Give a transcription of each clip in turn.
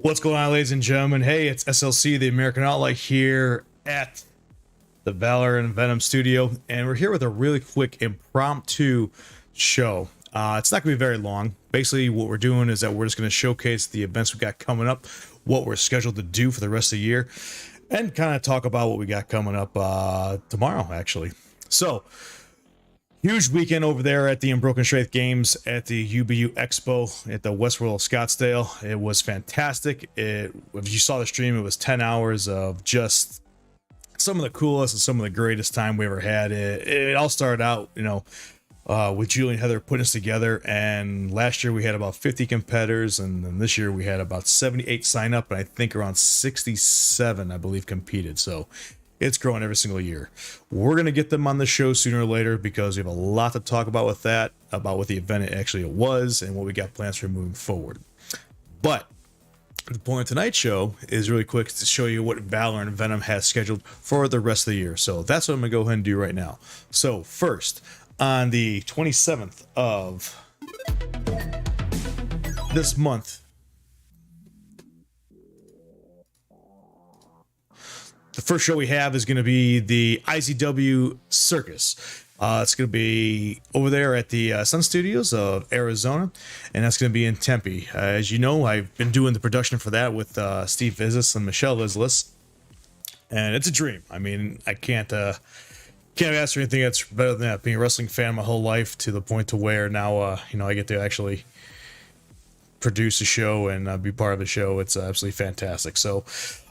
What's going on, ladies and gentlemen? Hey, it's SLC, the American Outlaw, here at the Valor and Venom studio, and we're here with a really quick impromptu show. It's not going to be very long. Basically, what we're doing is that we're just going to showcase the events we got coming up, what we're scheduled to do for the rest of the year, and kind of talk about what we got coming up tomorrow, actually. So, huge weekend over there at the Unbroken Strength Games at the UBU Expo at the Westworld of Scottsdale. It was fantastic. If you saw the stream, it was 10 hours of just some of the coolest and some of the greatest time we ever had. It all started out, with Julie and Heather putting us together. And last year we had about 50 competitors, and then this year we had about 78 sign up, and I think around 67, I believe, competed. So it's growing every single year. We're going to get them on the show sooner or later because we have a lot to talk about with that, about what the event actually was and what we got plans for moving forward. But the point of tonight's show is really quick to show you what Valor and Venom has scheduled for the rest of the year. So that's what I'm going to go ahead and do right now. So first, on the 27th of this month, the first show we have is going to be the IZW Circus. It's going to be over there at the Sun Studios of Arizona, and that's going to be in Tempe. As you know, I've been doing the production for that with Steve Vizis and Michelle Vizlis, and it's a dream. I mean, I can't ask for anything that's better than that. Being a wrestling fan my whole life to the point to where now, I get to actually produce a show and be part of the show. It's absolutely fantastic. So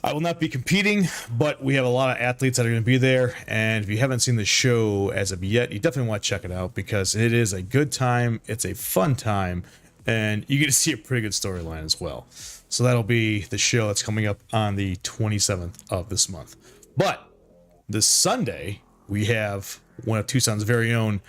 I will not be competing, but we have a lot of athletes that are going to be there. And if you haven't seen the show as of yet, you definitely want to check it out because it is a good time. It's a fun time, and you get to see a pretty good storyline as well. So that'll be the show that's coming up on the 27th of this month. But this Sunday, we have one of Tucson's very own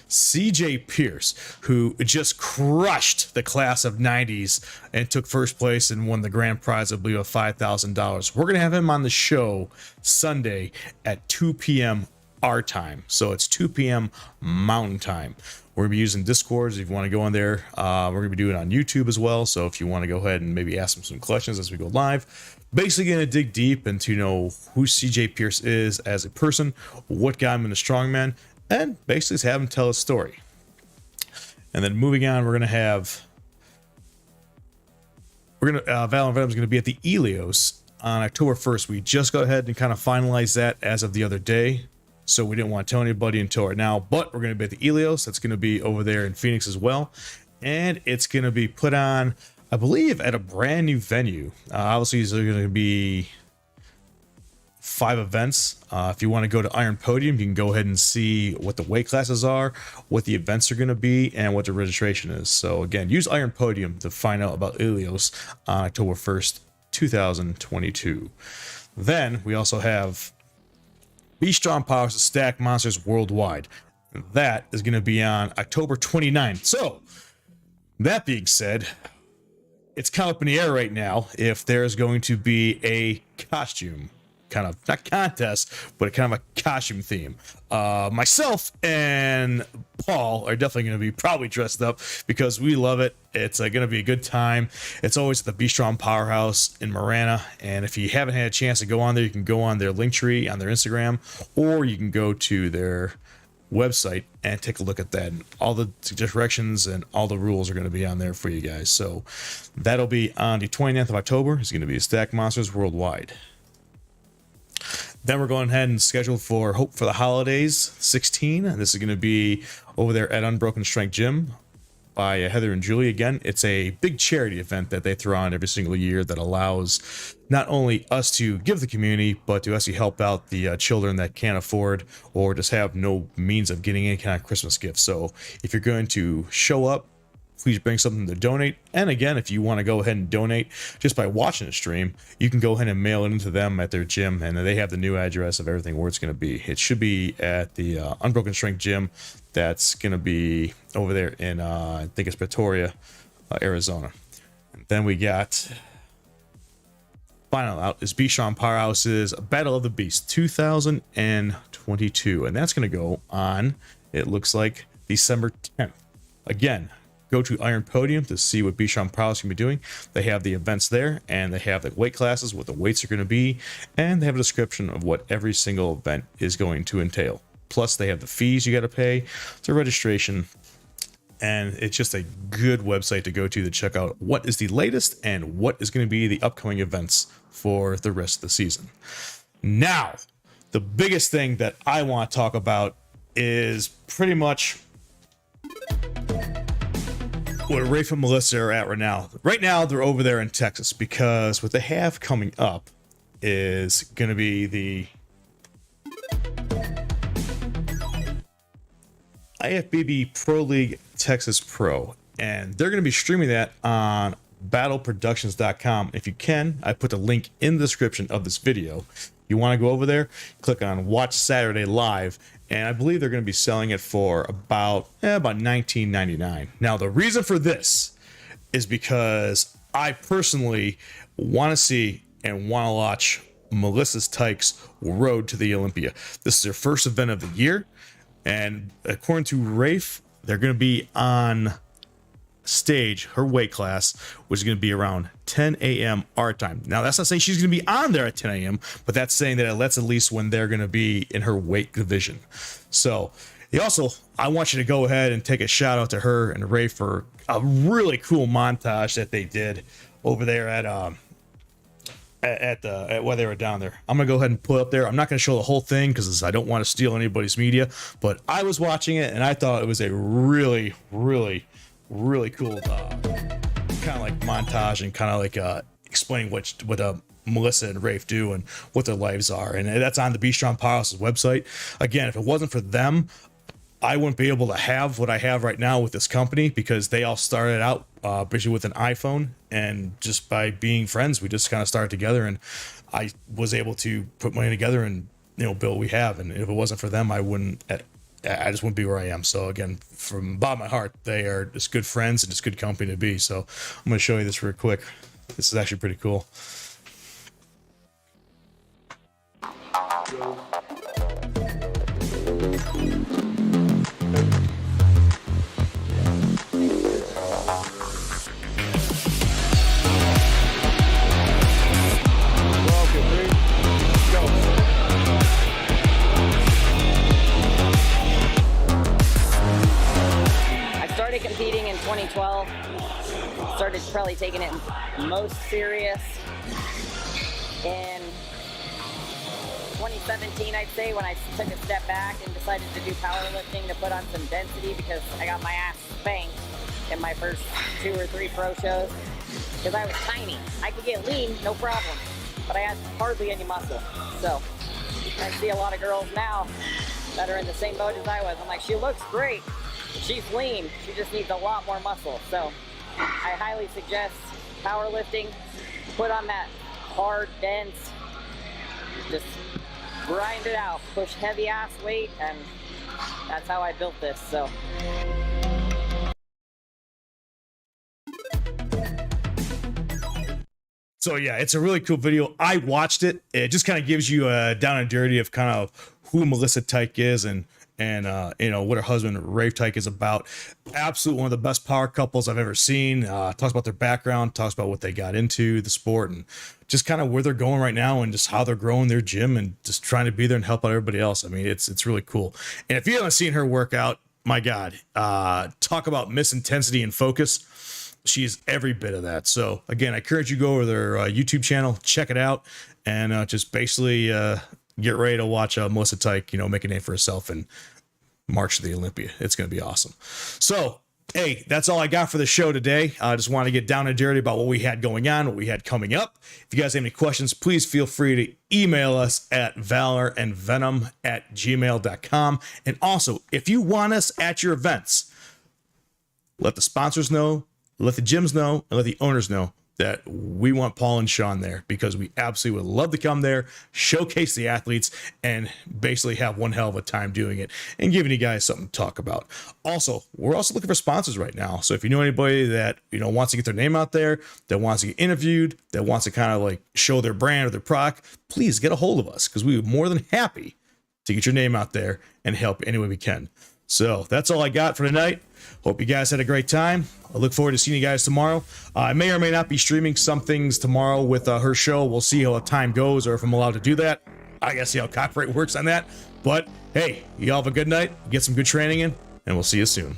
CJ Pierce, who just crushed the class of 90s and took first place and won the grand prize, I believe, of $5,000. We're going to have him on the show Sunday at 2 p.m. our time. So it's 2 p.m. Mountain Time. We're going to be using Discord if you want to go on there. We're going to be doing it on YouTube as well. So if you want to go ahead and maybe ask him some questions as we go live. Basically going to dig deep into who CJ Pierce is as a person, what got him into strongman, and basically just have him tell his story. And then moving on, Valor and Venom is going to be at the Elios on October 1st. We just go ahead and kind of finalize that as of the other day, so we didn't want to tell anybody until right now. But we're going to be at the Elios. That's going to be over there in Phoenix as well, and it's going to be put on, I believe, at a brand new venue. Obviously, there's going to be 5 events. If you want to go to Iron Podium, you can go ahead and see what the weight classes are, what the events are going to be, and what the registration is. So again, use Iron Podium to find out about Ilios on October 1st, 2022. Then we also have Be Strong Powers to Stack Monsters Worldwide. That is going to be on October 29th. So that being said, it's kind of up in the air right now if there's going to be a costume kind of, not contest, but kind of a costume theme. Myself and Paul are definitely going to be probably dressed up because we love it. It's going to be a good time. It's always at the Be Strong Powerhouse in Marana, and if you haven't had a chance to go on there, you can go on their link tree on their Instagram, or you can go to their website and take a look at that. And all the directions and all the rules are going to be on there for you guys. So that'll be on the 29th of October. It's going to be Stack Monsters Worldwide. Then we're going ahead and scheduled for Hope for the Holidays 16. This is going to be over there at Unbroken Strength Gym by Heather and Julie. Again, it's a big charity event that they throw on every single year that allows not only us to give the community, but to actually help out the children that can't afford or just have no means of getting any kind of Christmas gift. So if you're going to show up, please bring something to donate. And again, if you want to go ahead and donate just by watching the stream, you can go ahead and mail it into them at their gym, and they have the new address of everything where it's going to be. It should be at the Unbroken Strength Gym. That's going to be over there in I think it's Pretoria, Arizona. And then we got final out is Be Strong Powerhouse's Battle of the Beast 2022, and that's going to go on, it looks like, December 10th. Again, go to Iron Podium to see what Bichon Prowse can be doing. They have the events there, and they have the weight classes, what the weights are going to be, and they have a description of what every single event is going to entail. Plus, they have the fees you got to pay, the registration, and it's just a good website to go to check out what is the latest and what is going to be the upcoming events for the rest of the season. Now, the biggest thing that I want to talk about is pretty much where Rafe and Melissa are at right now. Right now, they're over there in Texas because what they have coming up is going to be the IFBB Pro League Texas Pro, and they're going to be streaming that on battleproductions.com. If you can, I put the link in the description of this video. You want to go over there, click on Watch Saturday Live, and I believe they're going to be selling it for about $19.99. Now, the reason for this is because I personally want to see and want to watch Melissa's Tykes road to the Olympia. This is their first event of the year, and according to Rafe, they're going to be on stage, her weight class, which is going to be around 10 a.m. our time. Now, that's not saying she's going to be on there at 10 a.m., but that's saying that that's at least when they're going to be in her weight division. So, I want you to go ahead and take a shout out to her and Ray for a really cool montage that they did over there at while they were down there. I'm gonna go ahead and put up there. I'm not gonna show the whole thing because I don't want to steal anybody's media, but I was watching it and I thought it was a really cool kind of like montage and kind of like explaining what Melissa and Rafe do and what their lives are, and that's on the Bichon Prowse's website. Again, if it wasn't for them, I wouldn't be able to have what I have right now with this company, because they all started out basically with an iPhone, and just by being friends, we just kind of started together, and I was able to put money together and build what we have. And if it wasn't for them, I just wouldn't be where I am. So again, from the bottom of my heart, they are just good friends and just good company to be. So I'm going to show you this real quick. This is actually pretty cool. Competing in 2012, started probably taking it most serious in 2017, I'd say, when I took a step back and decided to do powerlifting to put on some density, because I got my ass spanked in my first 2 or 3 pro shows because I was tiny. I could get lean, no problem, but I had hardly any muscle. So I see a lot of girls now that are in the same boat as I was. I'm like, she looks great. She's lean, she just needs a lot more muscle. So I highly suggest powerlifting. Put on that hard, dense, just grind it out, push heavy ass weight, and that's how I built this. So yeah, it's a really cool video. I watched it. It just kind of gives you a down and dirty of kind of who Melissa Tyke is and what her husband Rafe Tyke is about. Absolutely one of the best power couples I've ever seen. Talks about their background, talks about what they got into the sport, and just kind of where they're going right now, and just how they're growing their gym and just trying to be there and help out everybody else. I mean, it's really cool. And if you haven't seen her workout, my God, talk about miss intensity and focus. She's every bit of that. So again, I encourage you to go over their YouTube channel, check it out, and just basically get ready to watch Melissa Tyke, make a name for herself and march to the Olympia. It's going to be awesome. So, hey, that's all I got for the show today. I just want to get down and dirty about what we had going on, what we had coming up. If you guys have any questions, please feel free to email us at valorandvenom@gmail.com. And also, if you want us at your events, let the sponsors know, let the gyms know, and let the owners know that we want Paul and Sean there, because we absolutely would love to come there, showcase the athletes, and basically have one hell of a time doing it and giving you guys something to talk about. Also, we're also looking for sponsors right now. So if you know anybody that, wants to get their name out there, that wants to get interviewed, that wants to kind of like show their brand or their product, please get a hold of us, because we are more than happy to get your name out there and help any way we can. So that's all I got for tonight. Hope you guys had a great time. I look forward to seeing you guys tomorrow. I may or may not be streaming some things tomorrow with her show. We'll see how time goes or if I'm allowed to do that. I gotta see how copyright works on that. But hey, y'all have a good night. Get some good training in, and we'll see you soon.